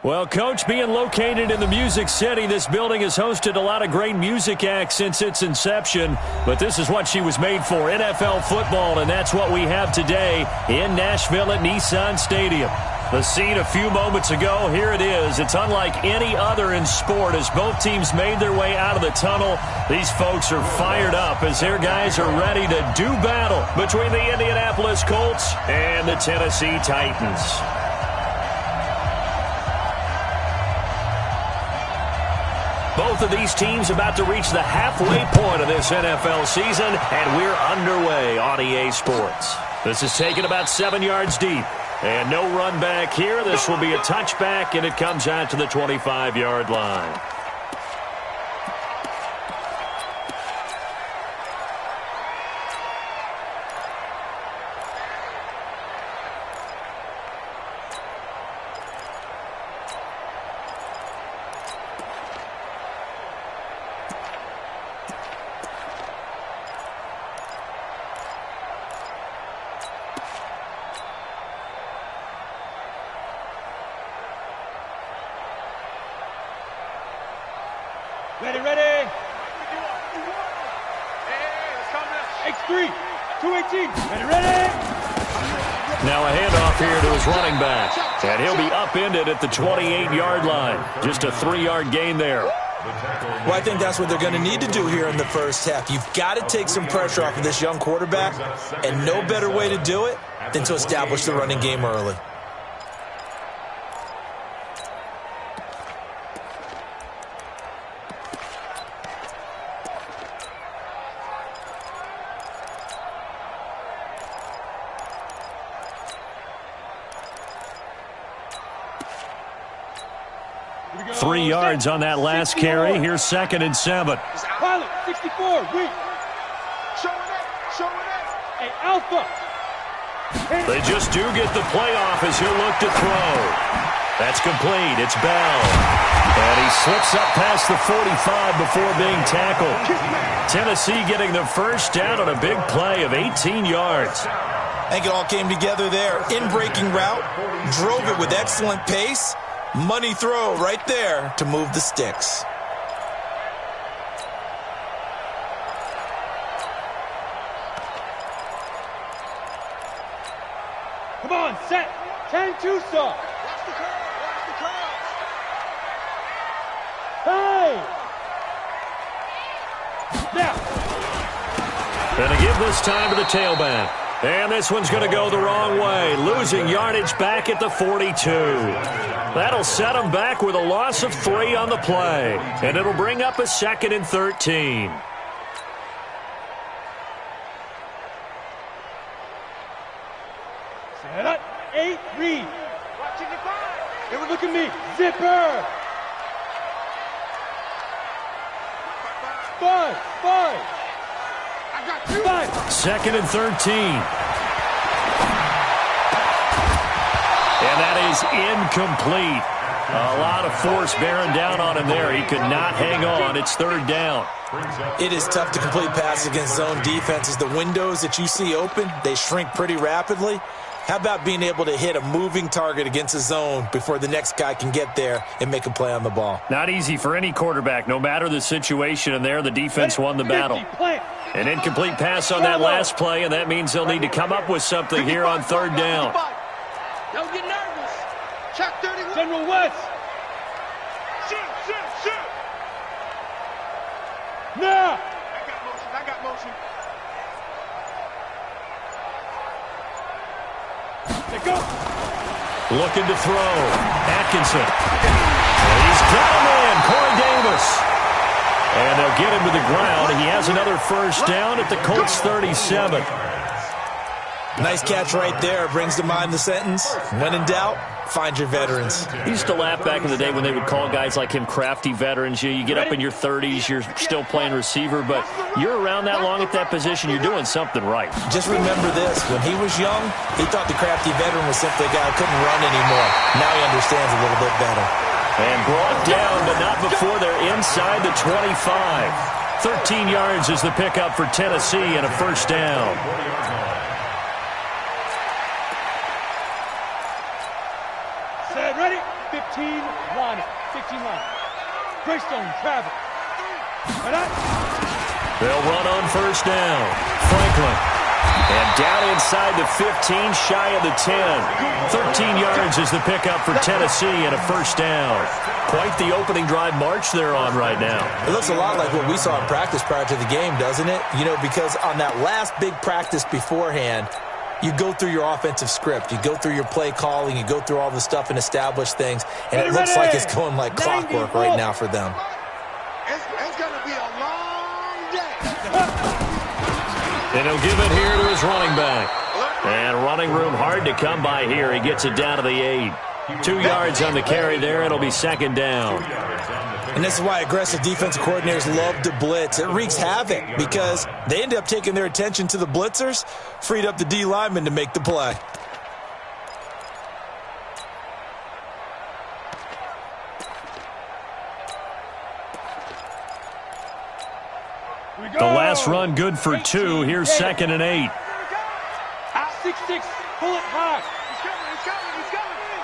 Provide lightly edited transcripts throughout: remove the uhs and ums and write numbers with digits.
Well, Coach, being located in the Music City, this building has hosted a lot of great music acts since its inception. But this is what she was made for, NFL football, and that's what we have today in Nashville at Nissan Stadium. The scene a few moments ago, here it is. It's unlike any other in sport as both teams made their way out of the tunnel. These folks are fired up as their guys are ready to do battle between the Indianapolis Colts and the Tennessee Titans. Both of these teams about to reach the halfway point of this NFL season, and we're underway on EA Sports. This is taken about 7 yards deep, and no run back here. This will be a touchback, and it comes out to the 25-yard line. Ready. X3, 218. Ready. Now a handoff here to his running back. And he'll be upended at the 28-yard line. Just a 3-yard gain there. Well, I think that's what they're going to need to do here in the first half. You've got to take some pressure off of this young quarterback, and no better way to do it than to establish the running game early. Three yards on that last carry. Here's 2nd and 7. Pilot, 64, weak. Hey, Alpha. They just do get the playoff as he'll look to throw. That's complete. It's Bell. And he slips up past the 45 before being tackled. Tennessee getting the first down on a big play of 18 yards. I think it all came together there. In-breaking route, drove it with excellent pace. Money throw right there to move the sticks. Come on, set. 10-2 saw. Hey! Now. Gonna give this time to the tailback. And this one's going to go the wrong way, losing yardage back at the 42. That'll set them back with a loss of 3 on the play. And it'll bring up a 2nd and 13. Set up. 8, read. Watching the 5. They were looking at me. Zipper. 5. I got 2. 5. 2nd and 13. And that is incomplete. A lot of force bearing down on him there. He could not hang on. It's 3rd down. It is tough to complete passes against zone defenses. The windows that you see open, they shrink pretty rapidly. How about being able to hit a moving target against a zone before the next guy can get there and make a play on the ball? Not easy for any quarterback, no matter the situation. And there, the defense won the battle. An incomplete pass on that last play, and that means they'll need to come up with something here on 3rd down. Don't get nervous. Check 31. General West. Shoot. Now. I got motion. They go. Looking to throw. Atkinson. He's got him in. Corey Davis. And they'll get him to the ground. He has another first down at the Colts 37. Nice catch right there. Brings to mind the sentence, when in doubt, find your veterans. He used to laugh back in the day when they would call guys like him crafty veterans. You get up in your 30s, you're still playing receiver, but you're around that long at that position, you're doing something right. Just remember this. When he was young, he thought the crafty veteran was simply a guy who couldn't run anymore. Now he understands a little bit better. And brought down, but not before they're inside the 25. 13 yards is the pickup for Tennessee and a first down. Set, ready? 15, line it. 15 line. Greystone, travel. Right up. They'll run on first down. Franklin. And down inside the 15, shy of the 10. 13 yards is the pickup for Tennessee and a first down. Quite the opening drive march they're on right now. It looks a lot like what we saw in practice prior to the game, doesn't it? You know, because on that last big practice beforehand, you go through your offensive script. You go through your play calling. You go through all the stuff and establish things. And it looks like it's going like clockwork right now for them. It's going to be a long day. And he'll give it here to his running back. And running room hard to come by here. He gets it down to the 8. 2 yards on the carry there. It'll be second down. And this is why aggressive defensive coordinators love to blitz. It wreaks havoc because they end up taking their attention to the blitzers, freed up the D lineman to make the play. The last run good for 2. Here's second and 8. Out 6-6. Pull it high. He's coming.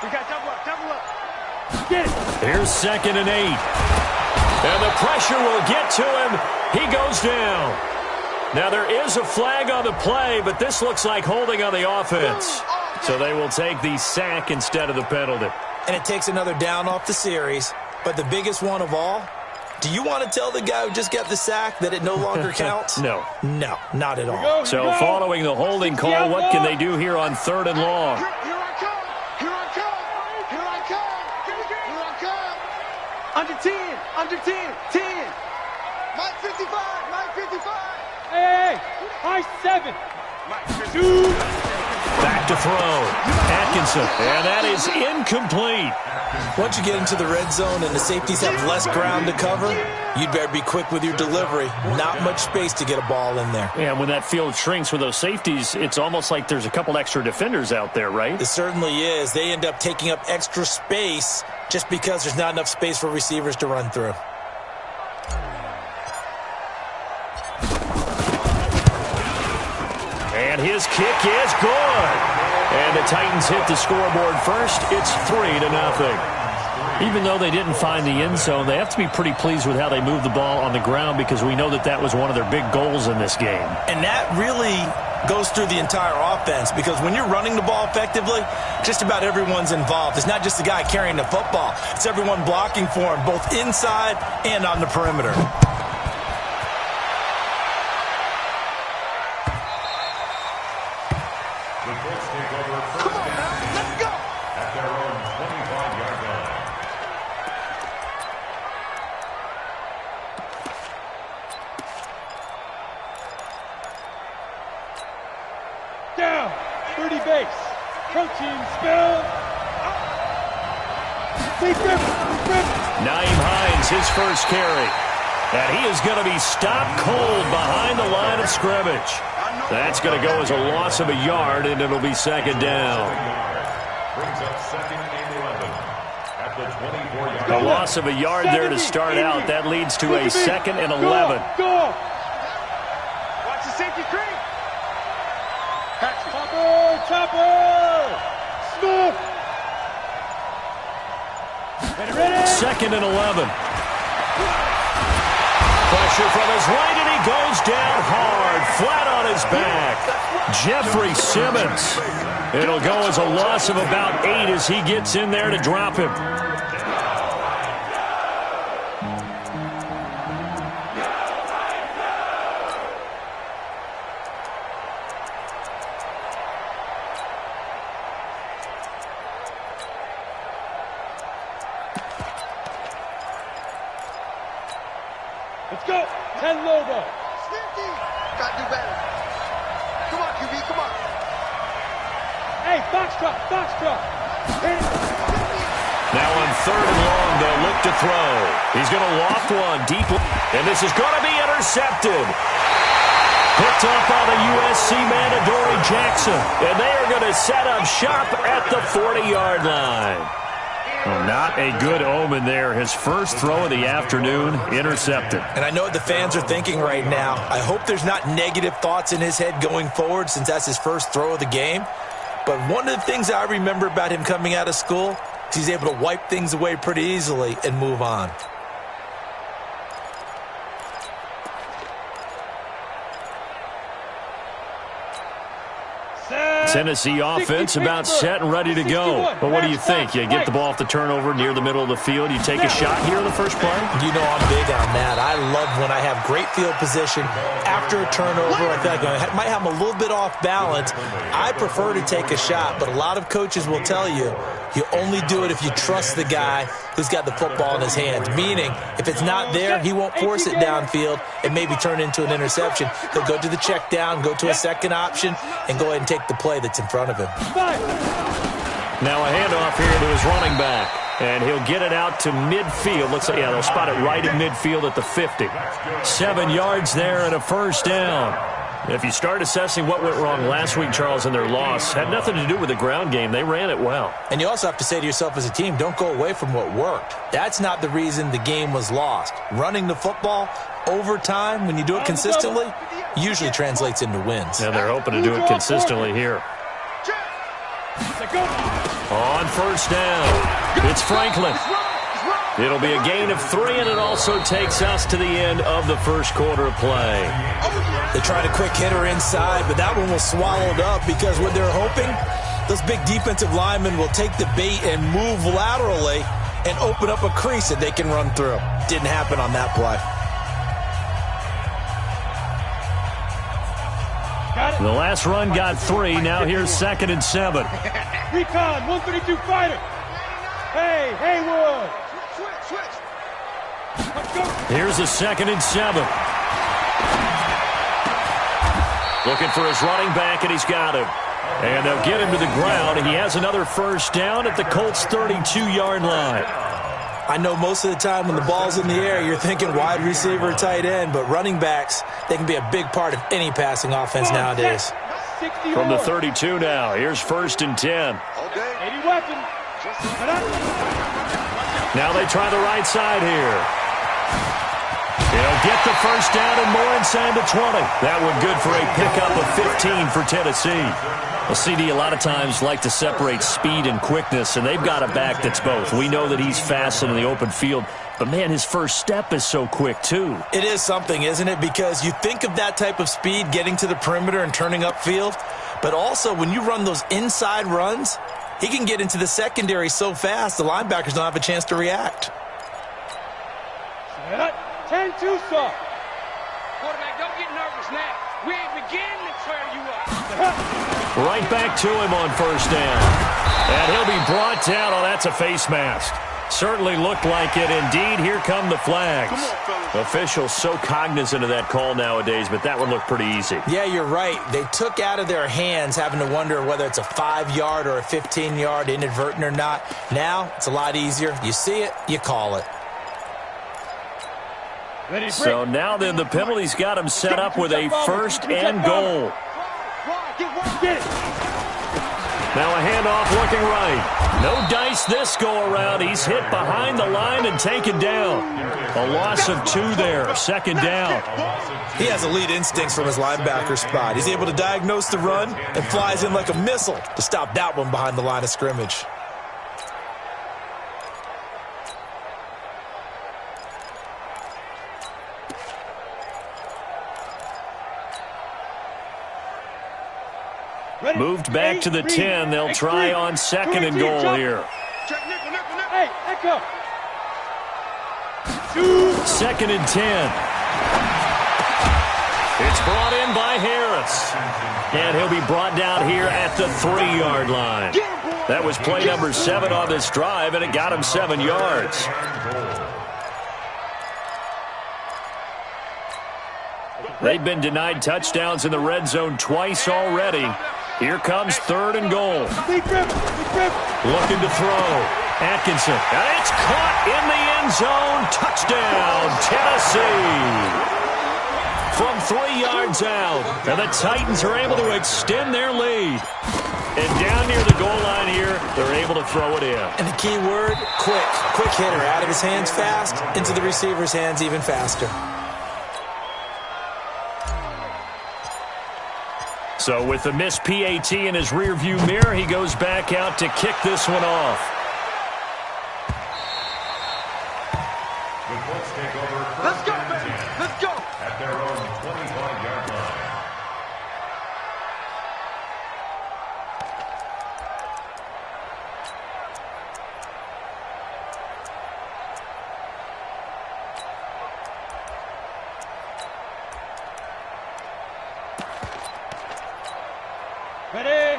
We got double up. Get it. Here's second and 8. And the pressure will get to him. He goes down. Now there is a flag on the play, but this looks like holding on the offense. So they will take the sack instead of the penalty. And it takes another down off the series. But the biggest one of all, do you want to tell the guy who just got the sack that it no longer counts? No. No, not at all. So following the holding call, what can they do here on 3rd and long? Here I come. Under 10. 10. Mike 55. Hey. High 7. Mike 2. Back to throw. Atkinson. And that is incomplete. Once you get into the red zone and the safeties have less ground to cover, you'd better be quick with your delivery. Not much space to get a ball in there. Yeah, when that field shrinks with those safeties, it's almost like there's a couple extra defenders out there, right? It certainly is. They end up taking up extra space just because there's not enough space for receivers to run through. And his kick is good. And the Titans hit the scoreboard first. It's 3-0. Even though they didn't find the end zone, they have to be pretty pleased with how they moved the ball on the ground because we know that that was one of their big goals in this game. And that really goes through the entire offense because when you're running the ball effectively, just about everyone's involved. It's not just the guy carrying the football. It's everyone blocking for him, both inside and on the perimeter. Down. 30 base. Protein spill. Naeem Hines, his first carry. And he is going to be stopped cold behind the line of scrimmage. That's going to go as a loss of a yard, and it'll be second down. A loss of a yard there to start out. That leads to a 2nd and 11. Go. Watch the safety creep. Chopper. Smooth. Ready. 2nd and 11. Pressure from his right, and he goes down hard, flat on his back. Jeffrey Simmons. It'll go as a loss of about 8 as he gets in there to drop him. Let's go. 10 Lobo. Gotta do better. Come on, QB, come on. Hey, Foxtrot. Hit it. Now on 3rd and long, they'll look to throw. He's going to loft one deep, and this is going to be intercepted. Picked up by the USC man, Adoree Jackson, and they are going to set up shop at the 40-yard line. Well, not a good omen there. His first throw of the afternoon, intercepted. And I know what the fans are thinking right now. I hope there's not negative thoughts in his head going forward since that's his first throw of the game. But one of the things I remember about him coming out of school, He's able to wipe things away pretty easily and move on. Tennessee offense about set and ready to go. But what do you think? You get the ball off the turnover near the middle of the field. You take a shot here in the first play? You know I'm big on that. I love when I have great field position after a turnover. I feel like I might have them a little bit off balance. I prefer to take a shot, but a lot of coaches will tell you you only do it if you trust the guy who's got the football in his hands. Meaning, if it's not there, he won't force it downfield and maybe turn it into an interception. He'll go to the check down, go to a second option, and go ahead and take the play that's in front of him. Now a handoff here to his running back. And he'll get it out to midfield. Looks like, yeah, they'll spot it right in midfield at the 50. 7 yards there and a first down. If you start assessing what went wrong last week, Charles, in their loss, had nothing to do with the ground game. They ran it well. And you also have to say to yourself as a team, don't go away from what worked. That's not the reason the game was lost. Running the football over time, when you do it consistently, usually translates into wins. And they're hoping to do it consistently here. On first down, it's Franklin. It'll be a gain of 3, and it also takes us to the end of the first quarter of play. They tried a quick hitter inside, but that one was swallowed up because what they're hoping, those big defensive linemen will take the bait and move laterally and open up a crease that they can run through. Didn't happen on that play. The last run got 3. Now here's 2nd and 7. Recon, 132 fighter. Hey, Haywood. Switch. Let's go. Here's a 2nd and 7. Looking for his running back, and he's got him. And they'll get him to the ground, and he has another first down at the Colts' 32-yard line. I know most of the time when the ball's in the air, you're thinking wide receiver, tight end, but running backs, they can be a big part of any passing offense nowadays. From the 32 now, here's 1st and 10. 80 weapon. Now they try the right side here. They'll get the first down and more inside the 20. That one good for a pickup of 15 for Tennessee. Well, CD, a lot of times like to separate speed and quickness, and they've got a back that's both. We know that he's fast in the open field, but, man, his first step is so quick, too. It is something, isn't it? Because you think of that type of speed getting to the perimeter and turning upfield, but also when you run those inside runs, he can get into the secondary so fast the linebackers don't have a chance to react. 10-2 soft. Quarterback, don't get nervous now. We ain't beginning to tear you up. Right back to him on first down. And he'll be brought down. Oh, that's a face mask. Certainly looked like it. Indeed, here come the flags. Officials so cognizant of that call nowadays, but that one looked pretty easy. Yeah, you're right. They took out of their hands having to wonder whether it's a 5-yard or a 15-yard inadvertent or not. Now, it's a lot easier. You see it, you call it. So now then, the penalty's got him set up with a 1st and goal. Now a handoff looking right. No dice this go around. He's hit behind the line and taken down. A loss of 2 there. 2nd down. He has elite instincts from his linebacker spot. He's able to diagnose the run and flies in like a missile to stop that one behind the line of scrimmage. Moved back to the 10. They'll try on 2nd and goal here. Hey, echo. 2nd and 10. It's brought in by Harris. And he'll be brought down here at the 3-yard line. That was play number 7 on this drive, and it got him 7 yards. They've been denied touchdowns in the red zone twice already. Here comes 3rd and goal. Looking to throw. Atkinson. And it's caught in the end zone. Touchdown, Tennessee. From 3 yards out. And the Titans are able to extend their lead. And down near the goal line here, they're able to throw it in. And the key word, quick. Quick hitter. Out of his hands fast, into the receiver's hands even faster. So with the missed PAT in his rearview mirror, he goes back out to kick this one off. Colts take over Let's go, baby. Let's go. at their own 25-yard line.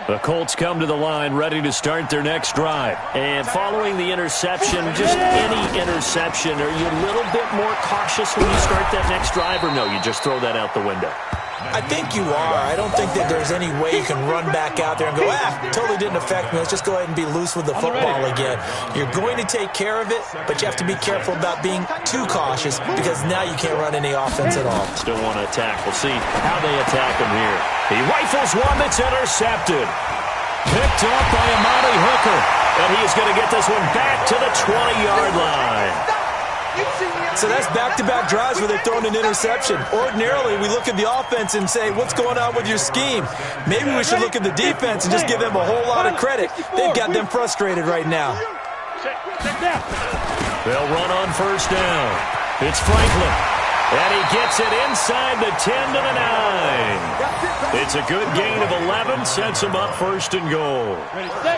The Colts come to the line ready to start their next drive. And following the interception, just any interception, are you a little bit more cautious when you start that next drive, or no, you just throw that out the window? I think you are. I don't think that there's any way you can run back out there and go, totally didn't affect me. Let's just go ahead and be loose with the football again. You're going to take care of it, but you have to be careful about being too cautious because now you can't run any offense at all. Still want to attack. We'll see how they attack him here. He rifles one that's intercepted. Picked up by Amani Hooker. And he is going to get this one back to the 20-yard line. So that's back-to-back drives where they're throwing an interception. Ordinarily, we look at the offense and say, what's going on with your scheme? Maybe we should look at the defense and just give them a whole lot of credit. They've got them frustrated right now. They'll run on first down. It's Franklin. And he gets it inside the 10 to the 9. It's a good gain of 11, sets him up first and goal. Ready, set.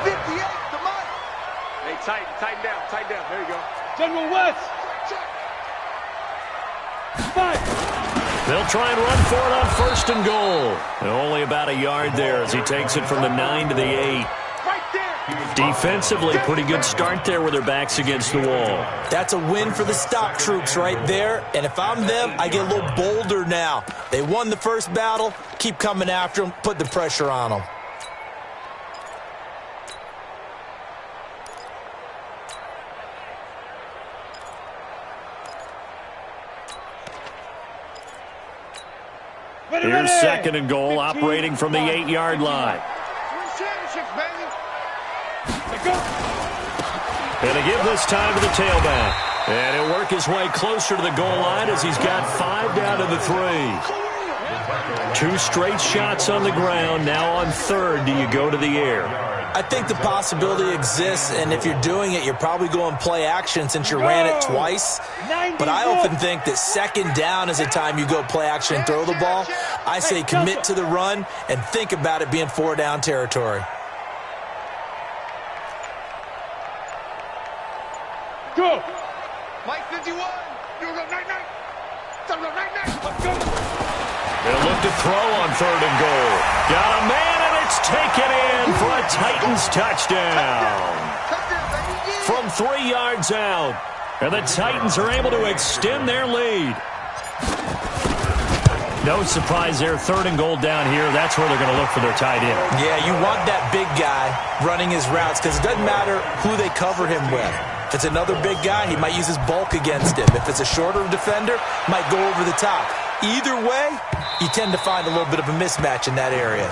58, come on. Hey, tighten down. There you go. General West. Five. They'll try and run for it on first and goal. And only about a yard there as he takes it from the 9 to the 8. Right there. Defensively, pretty good start there with their backs against the wall. That's a win for the stop troops right there. And if I'm them, I get a little bolder now. They won the first battle. Keep coming after them. Put the pressure on them. Here's second and goal, operating from the 8-yard line. Win championships, baby. And to give this time to the tailback. And he'll work his way closer to the goal line as he's got 5 down to the 3. 2 straight shots on the ground. Now on third, do you go to the air? I think the possibility exists, and if you're doing it, you're probably going play action since you ran it twice. But I often think that second down is the time you go play action and throw the ball. I say commit to the run and think about it being 4-down territory. Go. Mike 51. You go night-night. Let's go. They'll look to throw on third and goal. Got a man, and it's taken in for a Titans touchdown. From 3 yards out. And the Titans are able to extend their lead. No surprise there. Third and goal down here. That's where they're going to look for their tight end. Yeah, you want that big guy running his routes because it doesn't matter who they cover him with. If it's another big guy, he might use his bulk against him. If it's a shorter defender, might go over the top. Either way, you tend to find a little bit of a mismatch in that area.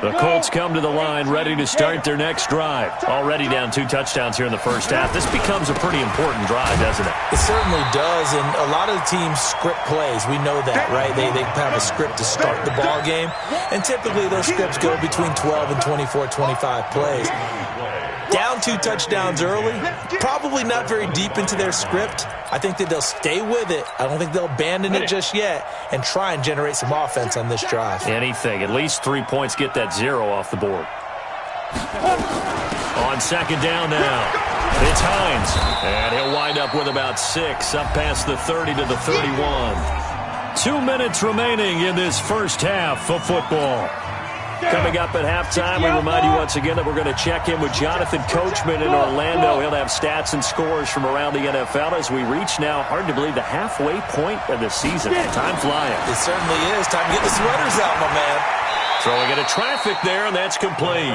The Colts come to the line ready to start their next drive. Already down 2 touchdowns here in the first half. This becomes a pretty important drive, doesn't it? It certainly does, and a lot of the teams script plays. We know that, right? They have a script to start the ball game, and typically those scripts go between 12 and 24, 25 plays. Down 2 touchdowns early, probably not very deep into their script. I think that they'll stay with it. I don't think they'll abandon it just yet and try and generate some offense on this drive. Anything. At least 3 points get that 0 off the board. On second down now, it's Hines. And he'll wind up with about 6, up past the 30 to the 31. 2 minutes remaining in this first half of football. Coming up at halftime, we remind you once again that we're going to check in with Jonathan Coachman in Orlando. He'll have stats and scores from around the NFL as we reach now, hard to believe, the halfway point of the season. Time flying. It certainly is. Time to get the sweaters out, my man. Throwing into traffic there, and that's complete.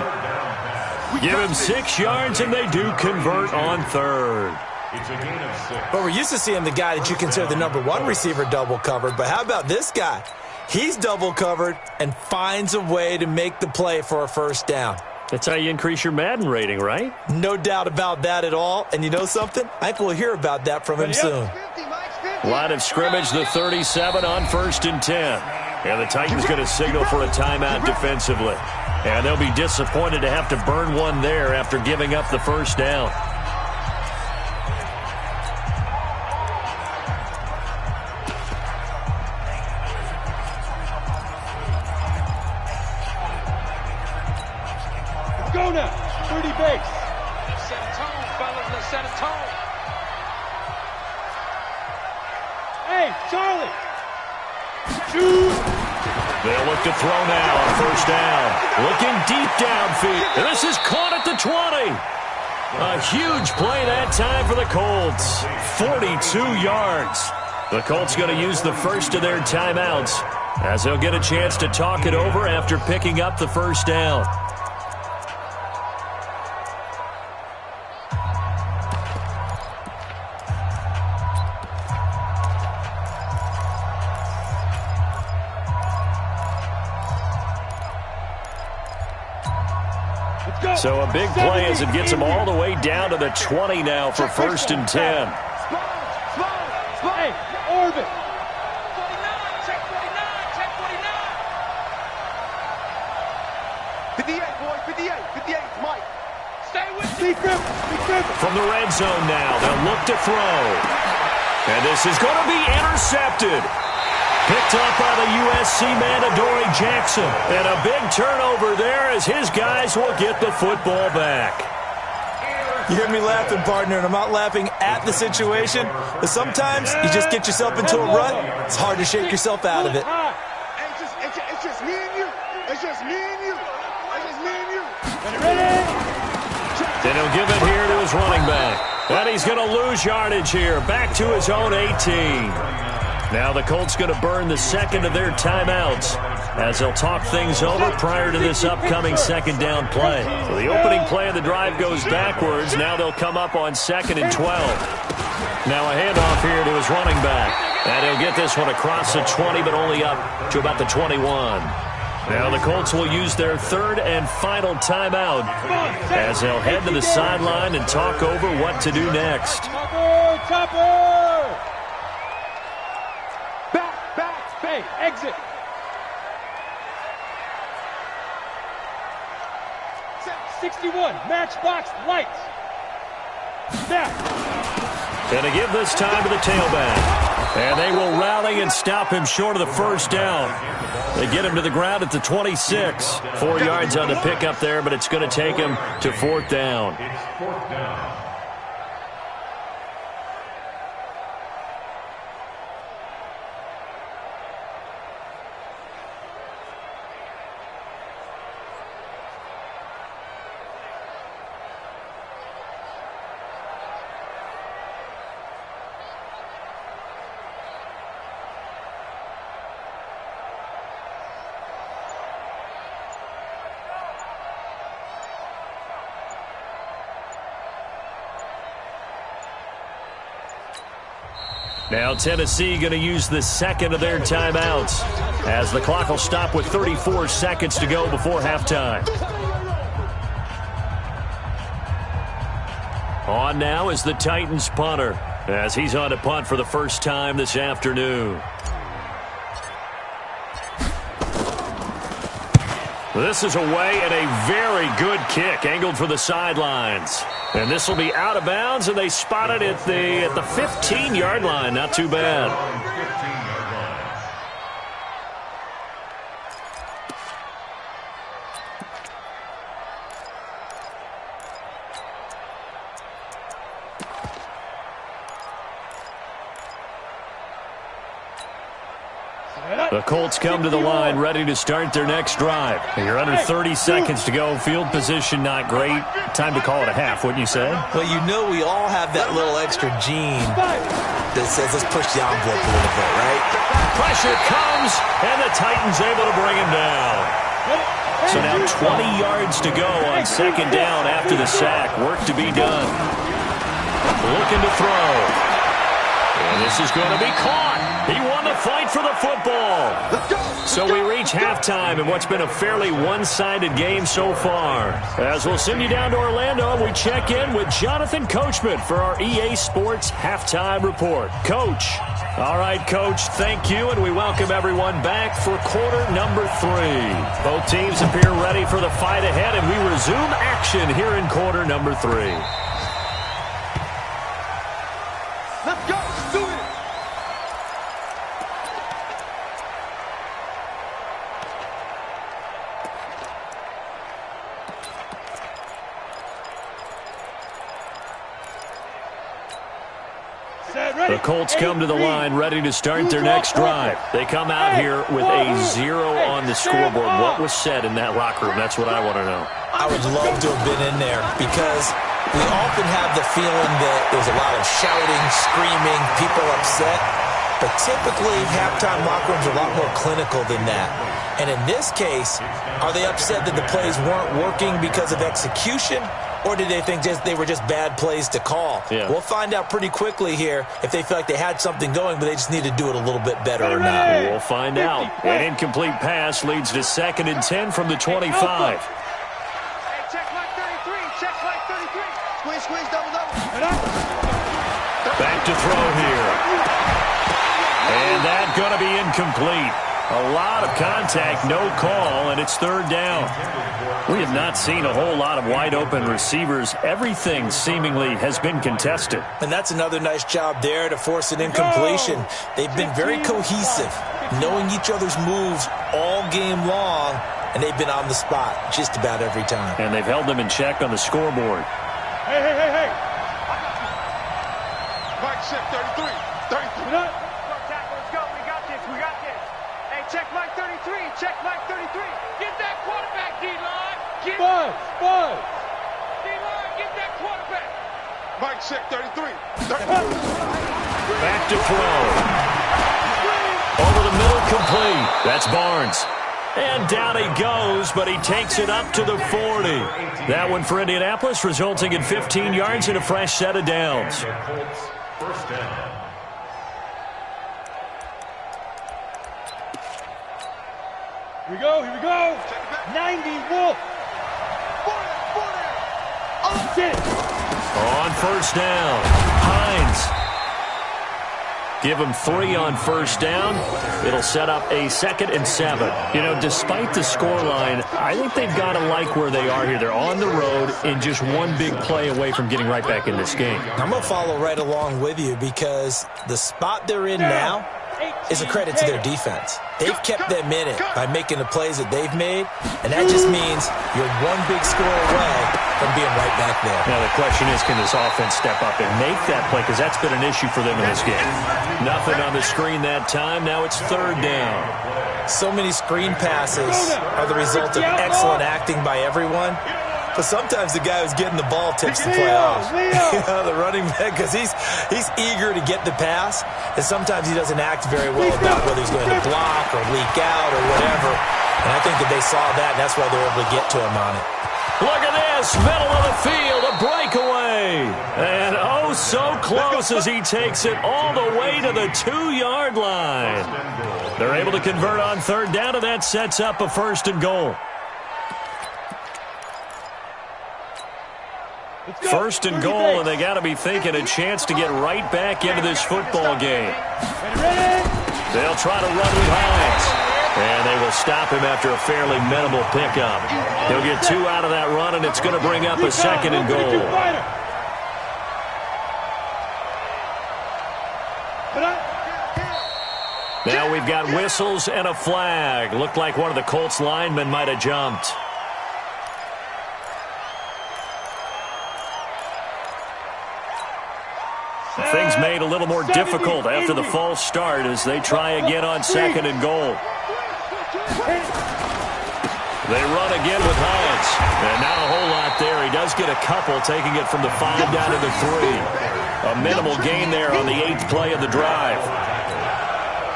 Give him 6 yards, and they do convert on third. It's a gain of 6. But we're used to seeing the guy that you consider the number 1 receiver double covered. But how about this guy? He's double covered and finds a way to make the play for a first down. That's how you increase your Madden rating, right? No doubt about that at all. And you know something? I think we'll hear about that from him soon. Line of scrimmage, the 37 on 1st and 10. And the Titans going to signal for a timeout defensively. And they'll be disappointed to have to burn one there after giving up the first down. Go now. 30 base. Let's set a tone, fellas. Let's set a tone. Hey, Charlie. Shoot. They'll look to throw now on 1st down. Looking deep downfield. And this is caught at the 20. A huge play that time for the Colts. 42 yards. The Colts going to use the first of their timeouts as they'll get a chance to talk it over after picking up the first down. So a big play as it gets them all the way down to the 20 now for 1st and 10. Hey, orbit. 49, check 49, check 49. 58, boy, 58, Mike. Stay with Be careful, be careful. From the red zone now, they'll look to throw. And this is going to be intercepted. Picked up by the USC man, Adoree Jackson. And a big turnover there as his guys will get the football back. You hear me laughing, partner, and I'm not laughing at the situation. But sometimes you just get yourself into a rut. It's hard to shake yourself out of it. It's just me and you. It's just me and you. It's just me and you. Ready? Then he'll give it here to his running back. And he's going to lose yardage here. Back to his own 18. Now the Colts going to burn the second of their timeouts as they'll talk things over prior to this upcoming second down play. So the opening play of the drive goes backwards. Now they'll come up on 2nd and 12. Now a handoff here to his running back. And he'll get this one across the 20, but only up to about the 21. Now the Colts will use their third and final timeout as they'll head to the sideline and talk over what to do next. Chopper! Back, hey, exit. Set 61, matchbox lights. Snap. And to give this time to the tailback. And they will rally and stop him short of the first down. They get him to the ground at the 26. 4 yards on the pickup there, but it's going to take him to 4th down. It's 4th down. Now Tennessee going to use the second of their timeouts as the clock will stop with 34 seconds to go before halftime. On now is the Titans punter as he's on to punt for the first time this afternoon. This is away and a very good kick angled for the sidelines. And this will be out of bounds, and they spot it at the 15-yard line. Not too bad. 15-yard line. The Colts come to the line ready to start their next drive. You're under 30 seconds to go. Field position not great. Time to call it a half, wouldn't you say? Well, you know we all have that little extra gene that says let's push the envelope a little bit, right? Pressure comes, and the Titans able to bring him down. So now 20 yards to go on second down after the sack. Work to be done. Looking to throw. And this is going to be caught. He won the fight for the football. Let's go. So we reach halftime in what's been a fairly one-sided game so far. As we'll send you down to Orlando, we check in with Jonathan Coachman for our EA Sports Halftime Report. Coach. All right, Coach, thank you, and we welcome everyone back for quarter number 3. Both teams appear ready for the fight ahead, and we resume action here in quarter number 3. Let's go. Do it. The Colts come to the line ready to start their next drive. They come out here with a 0 on the scoreboard. What was said in that locker room? That's what I want to know. I would love to have been in there because we often have the feeling that there's a lot of shouting, screaming, people upset. But typically, halftime locker rooms are a lot more clinical than that. And in this case, are they upset that the plays weren't working because of execution? Or did they think they were just bad plays to call? Yeah. We'll find out pretty quickly here if they feel like they had something going, but they just need to do it a little bit better or not. We'll find out. An incomplete pass leads to 2nd and 10 from the 25. Hey, check like 33. Check like 33. Squeeze, double. Back to throw here. And that's going to be incomplete. A lot of contact, no call, and it's 3rd down. We have not seen a whole lot of wide-open receivers. Everything seemingly has been contested. And that's another nice job there to force an incompletion. They've been very cohesive, knowing each other's moves all game long, and they've been on the spot just about every time. And they've held them in check on the scoreboard. Hey. Mike, check 33. 33. Go, tackle. Let's go. We got this. Hey, check like 33. Check like 33. Get that quarterback, D-line. Buzz. D-line, get that quarterback. Mike, check 33. Back to throw. Over the middle, complete. That's Barnes. And down he goes, but he takes it up to the 40. That one for Indianapolis, resulting in 15 yards and a fresh set of downs. Colts, first down. Here we go. 90, Wolf. 40. On first down, Hines. Give him 3 on first down. It'll set up a 2nd and 7. You know, despite the scoreline, I think they've got to like where they are here. They're on the road and just one big play away from getting right back in this game. I'm going to follow right along with you because the spot they're in now is a credit to their defense. They've kept them in it by making the plays that they've made, and that just means you're one big score away from being right back there. Now, the question is, can this offense step up and make that play? Because that's been an issue for them in this game. Nothing on the screen that time. Now it's 3rd down. So many screen passes are the result of excellent acting by everyone. But sometimes the guy who's getting the ball takes the play off. The running back, because he's eager to get the pass, and sometimes he doesn't act very well about whether he's going to block or leak out or whatever. And I think that they saw that, and that's why they were able to get to him on it. Look at this, middle of the field, a breakaway. And oh, so close as he takes it all the way to the 2-yard line. They're able to convert on 3rd down, and that sets up a 1st and goal. 1st and goal, and they got to be thinking a chance to get right back into this football game. They'll try to run with Hines, and they will stop him after a fairly minimal pickup. He'll get 2 out of that run, and it's going to bring up a 2nd and goal. Now we've got whistles and a flag. Looked like one of the Colts linemen might have jumped. Things made a little more difficult after the false start as they try again on 2nd and goal. They run again with Hines. And not a whole lot there. He does get a couple, taking it from the 5 down to the 3. A minimal gain there on the 8th play of the drive.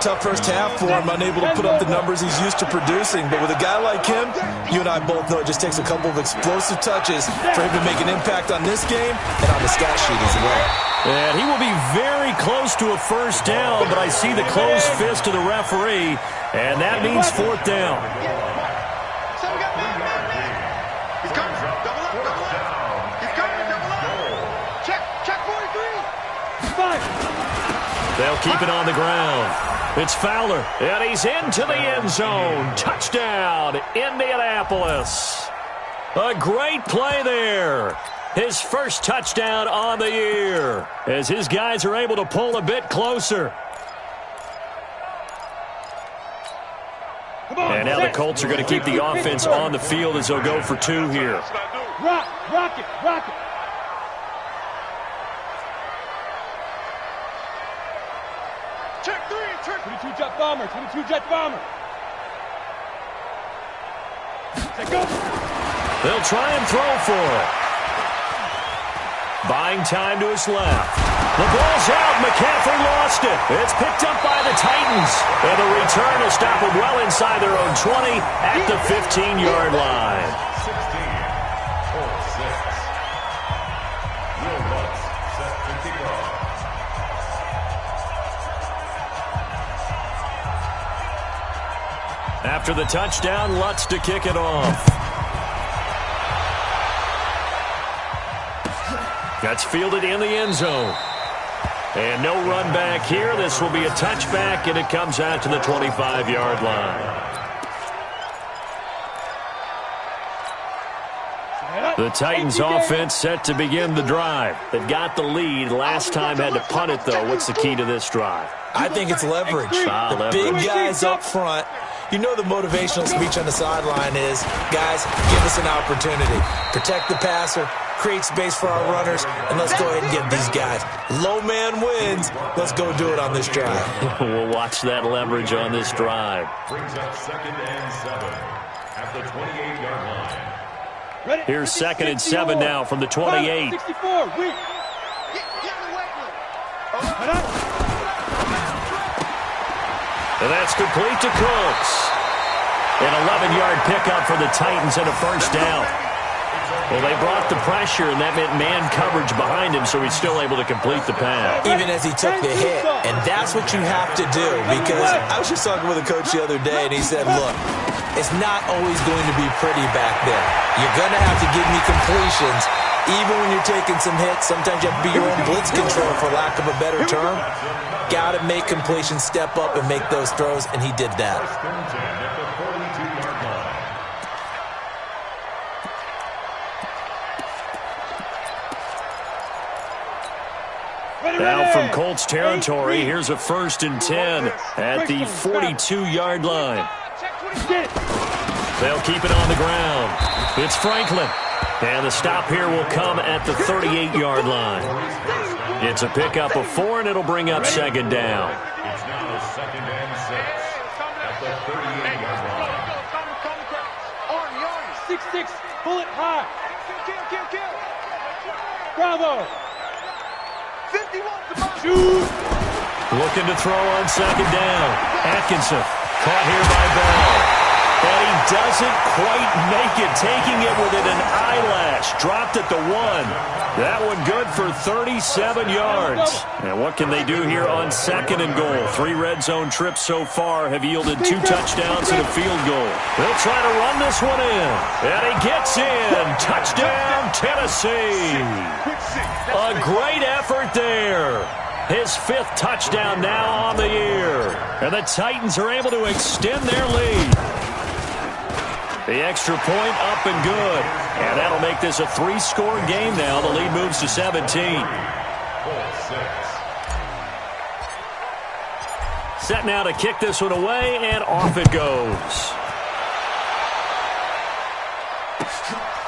Tough first half for him, unable to put up the numbers he's used to producing. But with a guy like him, you and I both know it just takes a couple of explosive touches for him to make an impact on this game and on the stat sheet as well. And he will be very close to a first down, but I see the closed fist of the referee, and that means fourth down. So we got man. He's coming. Double up. He's coming, double up. Check 43. 5. They'll keep it on the ground. It's Fowler, and he's into the end zone. Touchdown, Indianapolis. A great play there. His first touchdown on the year as his guys are able to pull a bit closer. And now the Colts are going to keep the offense on the field as they'll go for 2 here. Rock it. Check 3. 22 jet bomber. Say go. They'll try and throw for it. Buying time to his left. The ball's out. McCaffrey lost it. It's picked up by the Titans. And the return will stop them well inside their own 20 at the 15-yard line. 16, 4-6. Will Lutz set to kick off. After the touchdown, Lutz to kick it off. That's fielded in the end zone. And no run back here. This will be a touchback, and it comes out to the 25-yard line. The Titans offense set to begin the drive. They've got the lead. Last time had to punt it, though. What's the key to this drive? I think it's leverage. The big guys up front. You know the motivational speech on the sideline is, guys, give us an opportunity. Protect the passer, create space for our runners, and let's go ahead and get these guys. Low man wins. Let's go do it on this drive. We'll watch that leverage on this drive. Brings up 2nd and 7 at the 28-yard line. Ready? Here's 2nd and 7 now from the 28. 64. Weak. Get in the weight room. And that's complete to Cooks. An 11-yard pickup for the Titans and a first down. Well, they brought the pressure, and that meant man coverage behind him, so he's still able to complete the pass. Even as he took the hit. And that's what you have to do, because I was just talking with a coach the other day, and he said, look, it's not always going to be pretty back there. You're going to have to give me completions. Even when you're taking some hits, sometimes you have to be your own blitz control, for lack of a better term. Got to make completions, step up, and make those throws, and he did that. Now from Colts territory, here's a 1st and 10 at the 42-yard line. They'll keep it on the ground. It's Franklin. And the stop here will come at the 38-yard line. It's a pickup of 4, and it'll bring up 2nd down. It's now 2nd and 6 at the 38-yard line. 6-6. Pull it high. Kill. Bravo. 51. Shoot. Looking to throw on 2nd down. Atkinson caught here by Bell. And he doesn't quite make it, taking it within an eyelash. Dropped at the 1. That one good for 37 yards. And what can they do here on 2nd and goal? 3 red zone trips so far have yielded 2 touchdowns and a field goal. They'll try to run this one in. And he gets in. Touchdown, Tennessee. A great effort there. His 5th touchdown now on the year. And the Titans are able to extend their lead. The extra point up and good. And that'll make this a 3-score game now. The lead moves to 17. 4-6. Set now to kick this one away, and off it goes.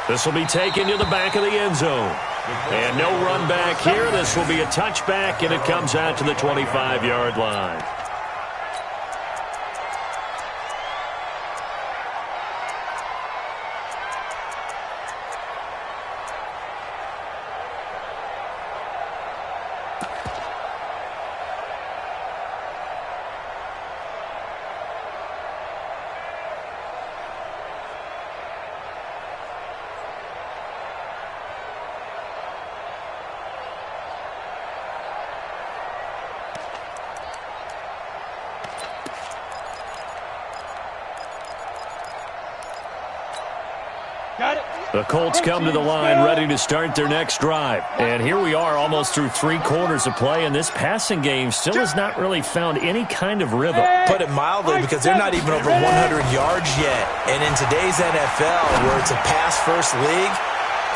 This will be taken to the back of the end zone. And no run back here. This will be a touchback, and it comes out to the 25-yard line. The Colts come to the line ready to start their next drive. And here we are almost through 3 quarters of play, and this passing game still has not really found any kind of rhythm. Put it mildly, because they're not even over 100 yards yet. And in today's NFL, where it's a pass-first league,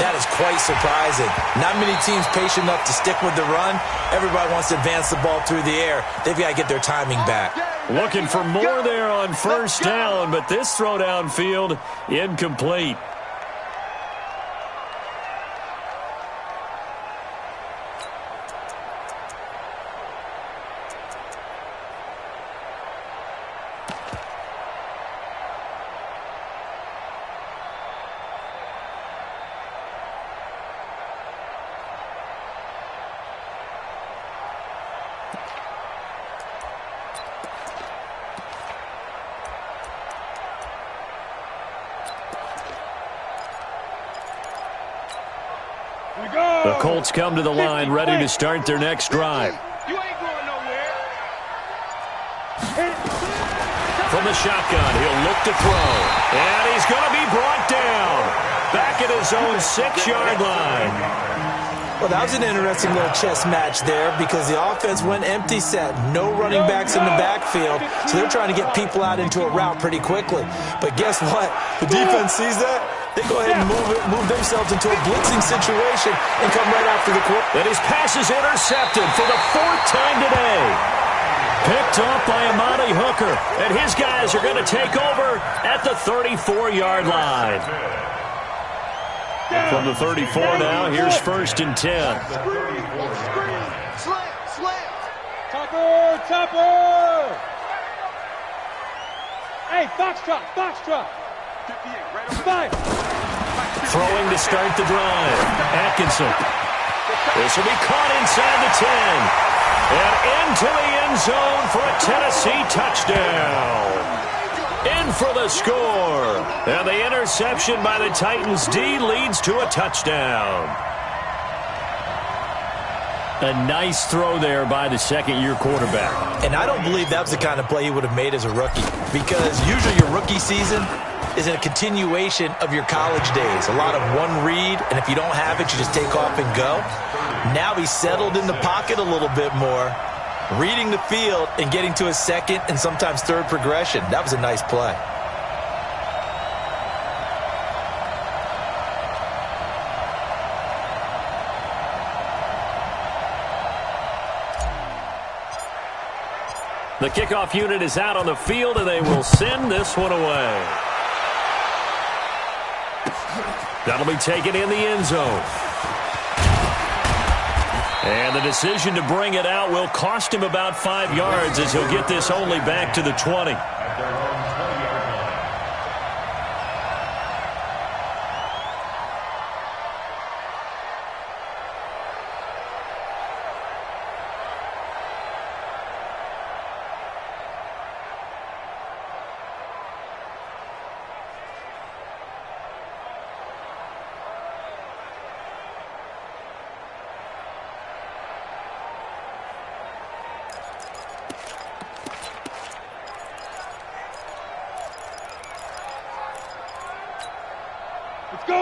that is quite surprising. Not many teams patient enough to stick with the run. Everybody wants to advance the ball through the air. They've got to get their timing back. Looking for more there on first down, but this throw downfield incomplete. The Colts come to the line ready to start their next drive. You ain't going nowhere. From the shotgun, he'll look to throw. And he's going to be brought down. Back at his own 6-yard line. Well, that was an interesting little chess match there, because the offense went empty set. No running backs in the backfield, so they're trying to get people out into a route pretty quickly. But guess what? The defense sees that. They go ahead and move themselves into a blitzing situation and come right after the quarter. And his pass is intercepted for the 4th time today. Picked off by Amani Hooker. And his guys are going to take over at the 34-yard line. From the 34 now, here's 1st and 10. Slam. Topper. Hey, Foxtrot. 5. Throwing to start the drive. Atkinson. This will be caught inside the 10. And into the end zone for a Tennessee touchdown. In for the score. And the interception by the Titans D leads to a touchdown. A nice throw there by the second-year quarterback. And I don't believe that was the kind of play he would have made as a rookie, because usually your rookie season is a continuation of your college days. A lot of one read, and if you don't have it, you just take off and go. Now he's settled in the pocket a little bit more, reading the field and getting to his second and sometimes third progression. That was a nice play. The kickoff unit is out on the field, and they will send this one away. That'll be taken in the end zone. And the decision to bring it out will cost him about 5 yards, as he'll get this only back to the 20.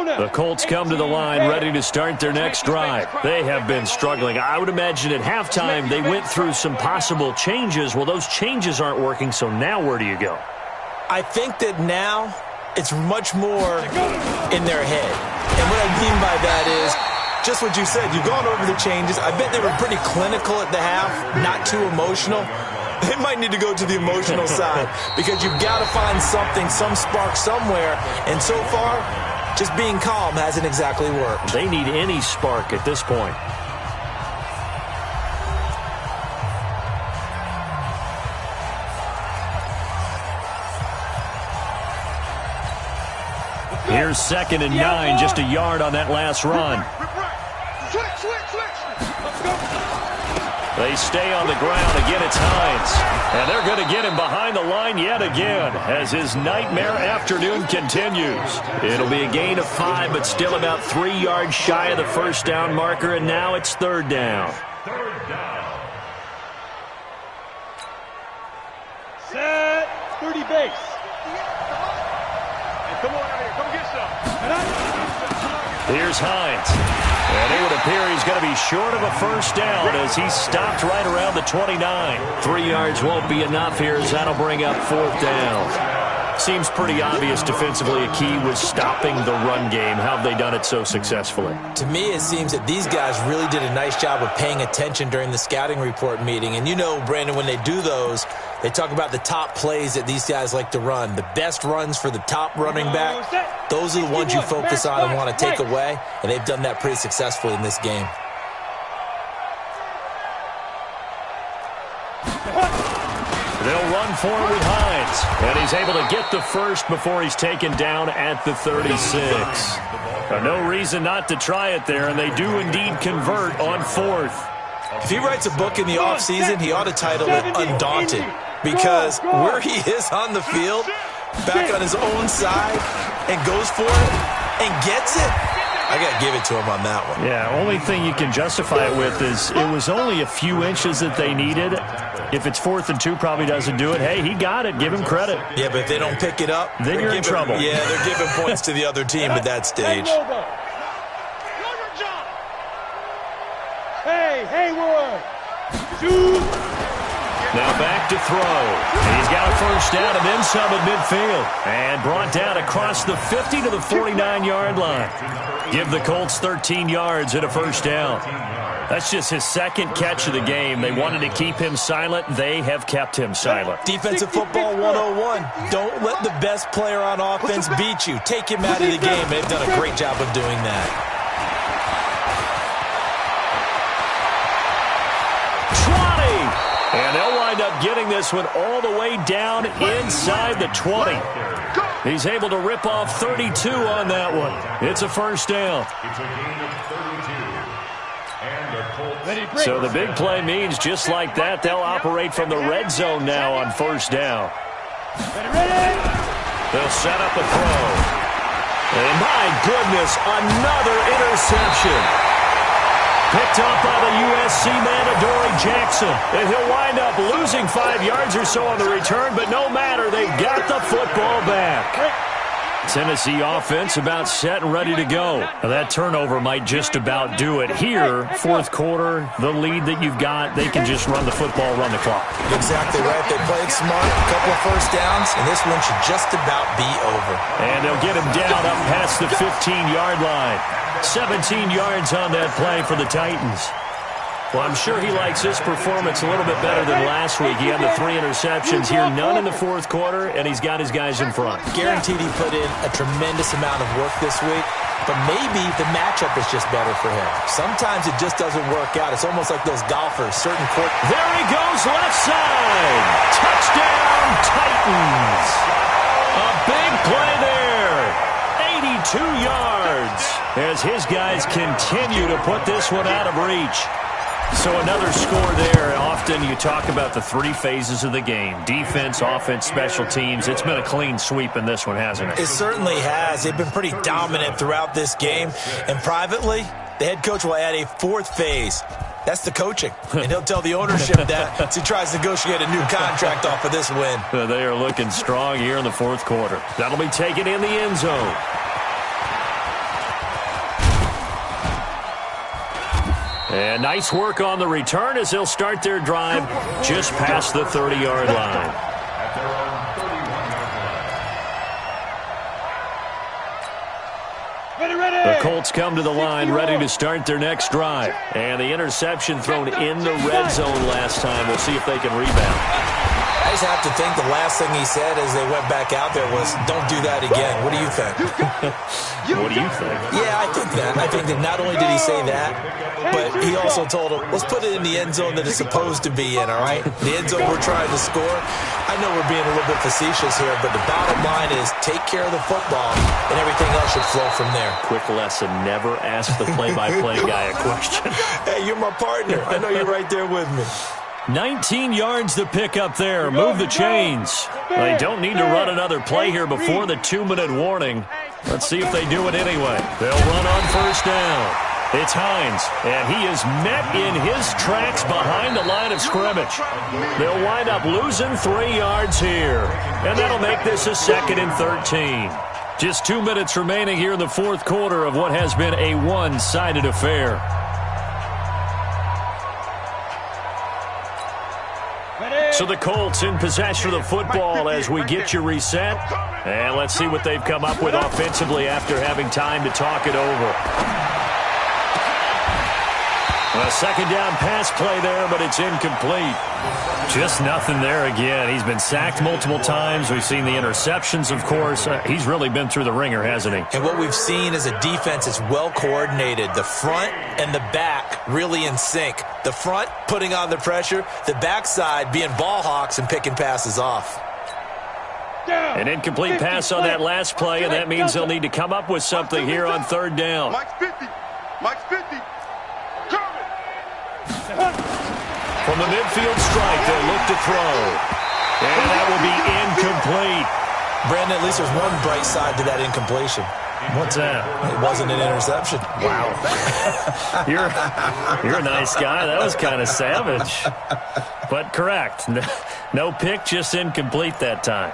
The Colts come to the line ready to start their next drive. They have been struggling. I would imagine at halftime they went through some possible changes. Well, those changes aren't working, so now where do you go? I think that now it's much more in their head. And what I mean by that is just what you said. You've gone over the changes. I bet they were pretty clinical at the half, not too emotional. They might need to go to the emotional side, because you've got to find something, some spark somewhere. And so far, just being calm hasn't exactly worked. They need any spark at this point. Here's 2nd and 9, just a yard on that last run. Switch. Let's go. They stay on the ground. Again, it's Hines. And they're going to get him behind the line yet again as his nightmare afternoon continues. It'll be a gain of 5, but still about 3 yards shy of the first down marker, and now it's 3rd down. Set. 30 base. Hey, come on out here. Come get some. Here's Hines. And it would appear he's going to be short of a first down as he's stopped right around the 29. 3 yards won't be enough here as that'll bring up fourth down. Seems pretty obvious defensively a key was stopping the run game. How have they done it so successfully? To me, it seems that these guys really did a nice job of paying attention during the scouting report meeting. And you know, Brandon, when they do those, they talk about the top plays that these guys like to run. The best runs for the top running back, those are the ones you focus on and want to take away. And they've done that pretty successfully in this game. They'll run forward with Hines, and he's able to get the first before he's taken down at the 36. No reason not to try it there, and they do indeed convert on fourth. If he writes a book in the offseason, he ought to title it Undaunted, because where he is on the field, back on his own side, and goes for it, and gets it, I got to give it to him on that one. Yeah, only thing you can justify it with is it was only a few inches that they needed. If it's 4th and 2, probably doesn't do it. Hey, he got it. Give him credit. Yeah, but if they don't pick it up, then you're in trouble. Yeah, they're giving points to the other team at that stage. Hey, Hayward. Shoot. Now back to throw. And he's got a first down and then some at midfield. And brought down across the 50 to the 49-yard line. Give the Colts 13 yards and a first down. That's just his second catch of the game. They wanted to keep him silent. They have kept him silent. Defensive football 101. Don't let the best player on offense beat you. Take him out of the game. They've done a great job of doing that. And they'll wind up getting this one all the way down inside the 20. He's able to rip off 32 on that one. It's a first down. It's a gain of 32. And the Colts. So the big play means just like that, they'll operate from the red zone now on first down. They'll set up a throw. And my goodness, another interception. Picked up by the USC man, Adoree Jackson. And he'll wind up losing 5 yards or so on the return, but no matter, they've got the football back. Tennessee offense about set and ready to go. Now that turnover might just about do it. Here, fourth quarter, the lead that you've got, they can just run the football, run the clock. Exactly right. They played smart, a couple of first downs, and this one should just about be over. And they'll get him down up past the 15-yard line. 17 yards on that play for the Titans. Well, I'm sure he likes his performance a little bit better than last week. He had the 3 interceptions here, none in the fourth quarter, and he's got his guys in front. Guaranteed he put in a tremendous amount of work this week, but maybe the matchup is just better for him. Sometimes it just doesn't work out. It's almost like those golfers, certain court. There he goes, left side. Touchdown, Titans. A big play there. 82 yards as his guys continue to put this one out of reach. So another score there. Often you talk about the 3 phases of the game. Defense, offense, special teams. It's been a clean sweep in this one, hasn't it? It certainly has. They've been pretty dominant throughout this game. And privately, the head coach will add a 4th phase. That's the coaching. And he'll tell the ownership that as he tries to negotiate a new contract off of this win. They are looking strong here in the fourth quarter. That'll be taken in the end zone. And nice work on the return as they'll start their drive just past the 30-yard line. At their own 31-yard line. The Colts come to the line ready to start their next drive. And the interception thrown in the red zone last time. We'll see if they can rebound. I just have to think the last thing he said as they went back out there was, don't do that again. What do you think? What do you think? Yeah, I think that. I think that not only did he say that, but he also told him, let's put it in the end zone that it's supposed to be in, all right? The end zone we're trying to score. I know we're being a little bit facetious here, but the bottom line is take care of the football, and everything else should flow from there. Quick lesson, never ask the play-by-play guy a question. Hey, you're my partner. I know you're right there with me. 19 yards to pick up there. Move the chains. They don't need to run another play here before the 2-minute warning. Let's see if they do it anyway. They'll run on first down. It's Hines, and he is met in his tracks behind the line of scrimmage. They'll wind up losing 3 yards here, and that'll make this a 2nd and 13. Just 2 minutes remaining here in the fourth quarter of what has been a one-sided affair. So the Colts in possession of the football as we get you reset. And let's see what they've come up with offensively after having time to talk it over. A second down pass play there, but it's incomplete. Just nothing there again. He's been sacked multiple times. We've seen the interceptions, of course. He's really been through the ringer, hasn't he? And what we've seen is a defense that's well coordinated. The front and the back really in sync. The front putting on the pressure, the backside being ball hawks and picking passes off. An incomplete pass on that last play, and that means they'll need to come up with something here on third down. Mike's 50. Mike's 50. From the midfield strike, they'll look to throw. And that will be incomplete. Brandon, at least there's one bright side to that incompletion. What's that? It wasn't an interception. Wow. You're a nice guy. That was kind of savage. But correct. No pick, just incomplete that time.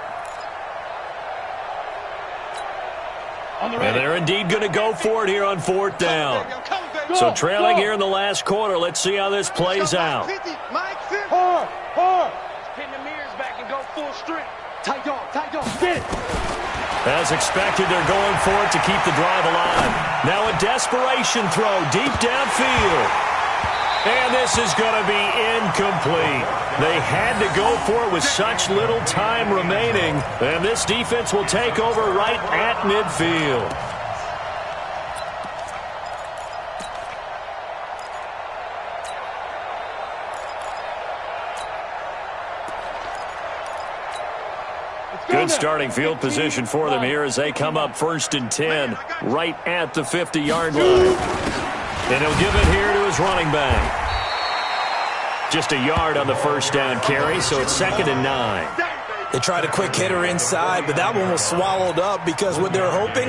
And they're indeed going to go for it here on fourth down. So trailing here in the last quarter. Let's see how this plays out. Hard. Pin the mirrors back and go full strength. Tight dog. Get it. As expected, they're going for it to keep the drive alive. Now a desperation throw deep downfield. And this is going to be incomplete. They had to go for it with such little time remaining. And this defense will take over right at midfield. Good starting field position for them here as they come up 1st and 10 right at the 50-yard line. And he'll give it here to his running back. Just a yard on the first down carry, so it's 2nd and 9. They tried a quick hitter inside, but that one was swallowed up because what they're hoping,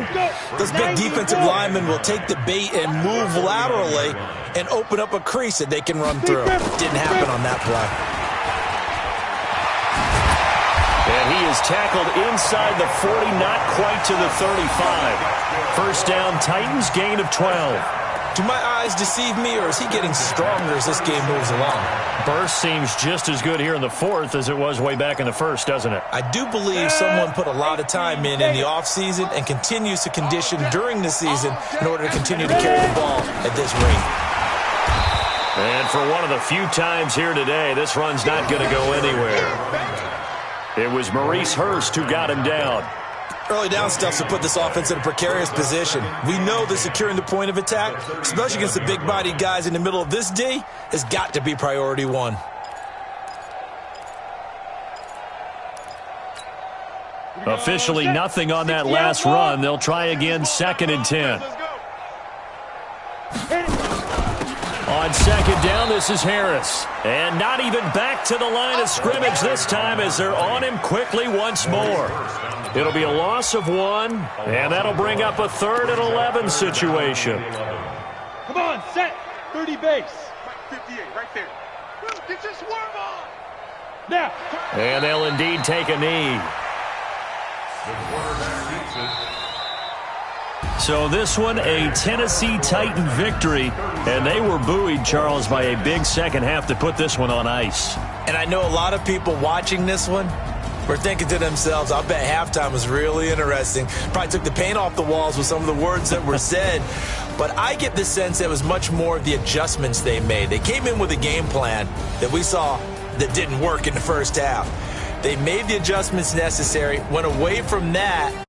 those big defensive linemen will take the bait and move laterally and open up a crease that they can run through. Didn't happen on that play. And he is tackled inside the 40, not quite to the 35. First down, Titans, gain of 12. Do my eyes deceive me, or is he getting stronger as this game moves along? Burst seems just as good here in the fourth as it was way back in the first, doesn't it? I do believe someone put a lot of time in the offseason and continues to condition during the season in order to continue to carry the ball at this rate. And for one of the few times here today, this run's not going to go anywhere. It was Maurice Hurst who got him down. Early down stuff's to put this offense in a precarious position. We know that securing the point of attack, especially against the big-bodied guys in the middle of this D, has got to be priority one. Officially nothing on that last run. They'll try again, 2nd and 10. On 2nd down, this is Harris. And not even back to the line of scrimmage this time as they're on him quickly once more. It'll be a loss of 1, and that'll bring up a 3rd and 11 situation. Come on, set. 30 base. 58, right there. Get your swerve on. Now. And they'll indeed take a knee. So this one, a Tennessee Titan victory, and they were buoyed, Charles, by a big second half to put this one on ice. And I know a lot of people watching this one were thinking to themselves, I'll bet halftime was really interesting. Probably took the paint off the walls with some of the words that were said. But I get the sense it was much more of the adjustments they made. They came in with a game plan that we saw that didn't work in the first half. They made the adjustments necessary, went away from that.